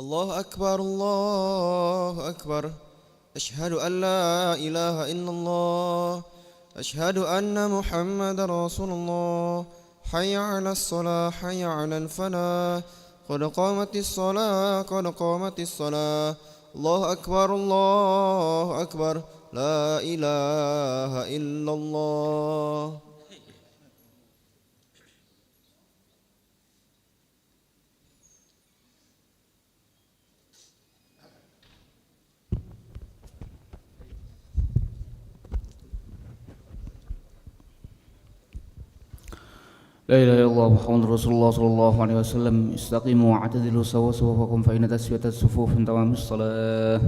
الله أكبر الله أكبر. أشهد أن لا إله إلا الله. أشهد أن محمد رسول الله. حي على الصلاة حي على الفلاح. قد قامت الصلاة قد قامت الصلاة. الله أكبر الله أكبر. لا إله إلا الله. لا إله إلا الله محمد رسول الله صلى الله عليه وسلم. استقيموا واعتدلوا سووا صفوفكم فإن تسوية الصفوف من تمام الصلاة.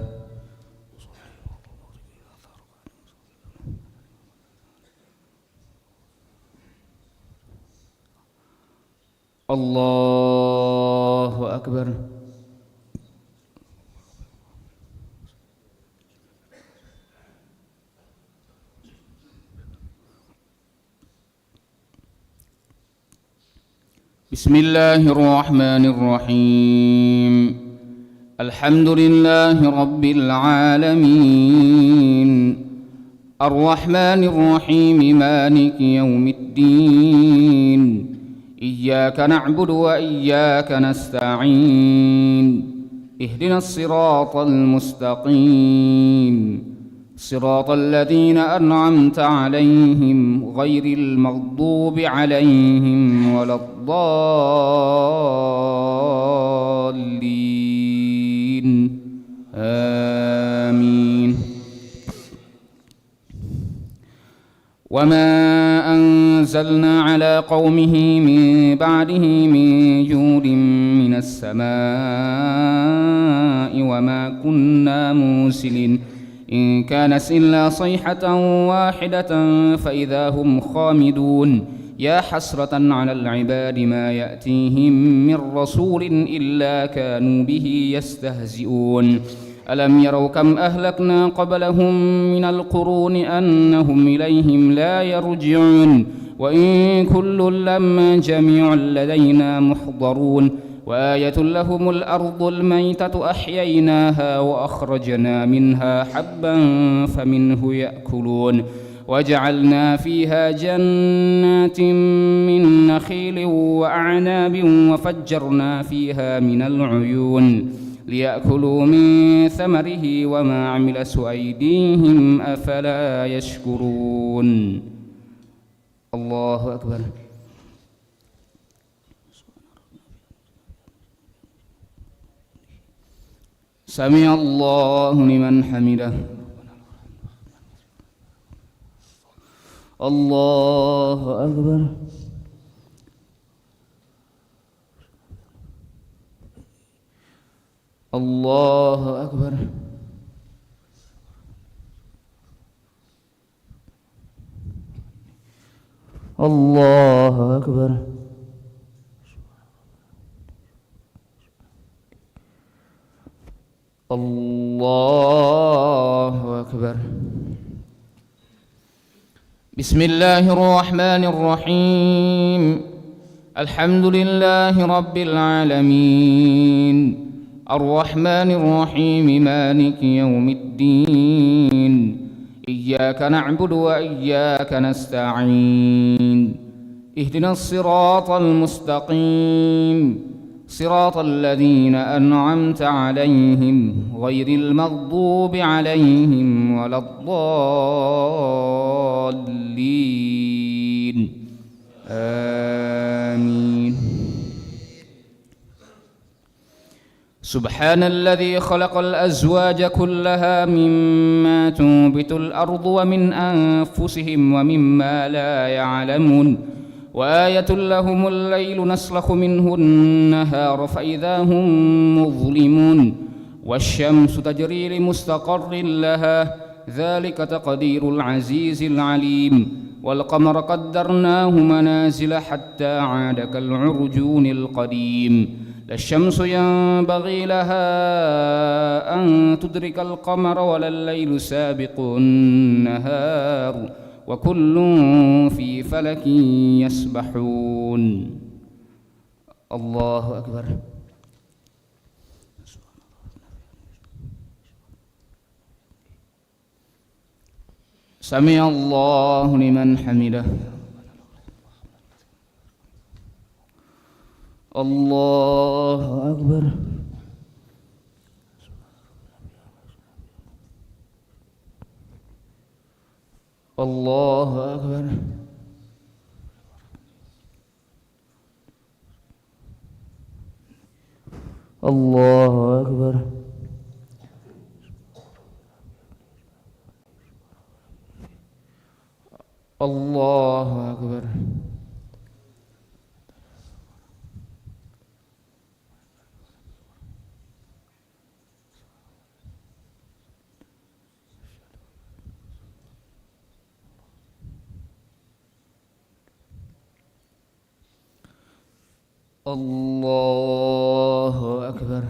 الله أكبر. بسم الله الرحمن الرحيم. الحمد لله رب العالمين الرحمن الرحيم مالك يوم الدين إياك نعبد وإياك نستعين اهدنا الصراط المستقيم صراط الذين أنعمت عليهم غير المغضوب عليهم ولا الضالين آمين. وما أنزلنا على قومه من بعده من جود من السماء وما كنا مرسلين إن كانت إلا صيحة واحدة فإذا هم خامدون يا حسرة على العباد ما يأتيهم من رسول إلا كانوا به يستهزئون ألم يروا كم أهلكنا قبلهم من القرون أنهم إليهم لا يرجعون وإن كل لما جميع لدينا محضرون وآية لهم الأرض الميتة أحييناها وأخرجنا منها حبا فمنه يأكلون وجعلنا فيها جنات من نخيل وأعناب وفجرنا فيها من العيون ليأكلوا من ثمره وما عملت أيديهم أفلا يشكرون. الله أكبر. سمع الله لمن حمده. الله أكبر. الله أكبر. الله أكبر. الله أكبر. بسم الله الرحمن الرحيم. الحمد لله رب العالمين الرحمن الرحيم مالك يوم الدين إياك نعبد وإياك نستعين اهدنا الصراط المستقيم صراط الذين أنعمت عليهم غير المغضوب عليهم ولا الضالين آمين. سبحان الذي خلق الأزواج كلها مما تنبت الأرض ومن أنفسهم ومما لا يعلمون وآية لهم الليل نسلخ منه النهار فإذا هم مظلمون والشمس تجري لمستقر لها ذلك تقدير العزيز العليم والقمر قدرناه منازل حتى عاد كالعرجون القديم لا الشمس ينبغي لها أن تدرك القمر ولا الليل سابق النهار وكل في فلك يسبحون. الله أكبر. سمع الله لمن حمده الله أكبر الله أكبر الله أكبر الله أكبر الله أكبر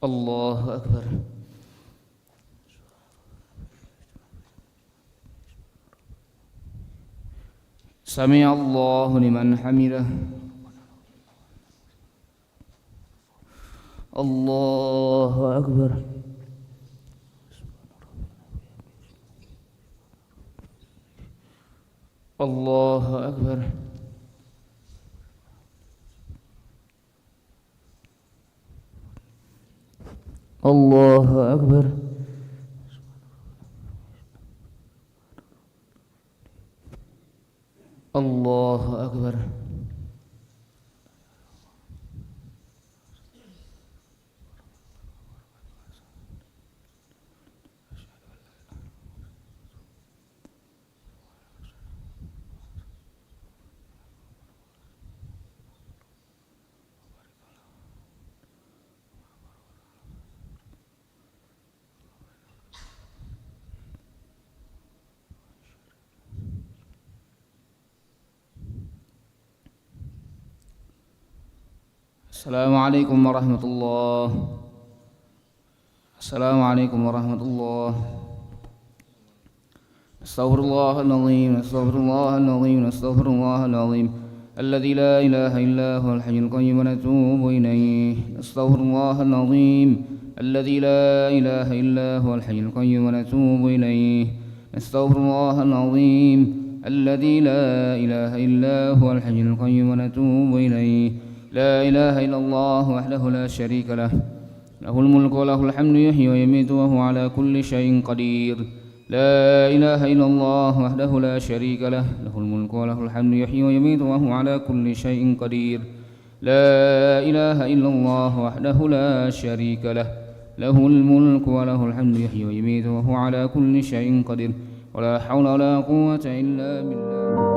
الله أكبر سمع الله لمن حمده الله أكبر الله أكبر الله أكبر الله أكبر السلام عليكم ورحمة الله السلام عليكم ورحمة الله استغفر الله العظيم استغفر الله العظيم استغفر الله العظيم الذي لا إله إلا هو الحي القيوم ونتوب إليه استغفر الله العظيم الذي لا إله إلا هو الحي القيوم ونتوب إليه استغفر الله العظيم الذي لا إله إلا هو الحي القيوم ونتوب إليه لا إله إلا الله وحده لا شريك له له الملك وله الحمد يحيي ويميت وهو على كل شيء قدير لا إله إلا الله وحده لا شريك له له الملك وله الحمد يحيي ويميت وهو على كل شيء قدير لا إله إلا الله وحده لا شريك له له الملك وله الحمد يحيي ويميت وهو على كل شيء قدير ولا حول ولا قوة إلا بالله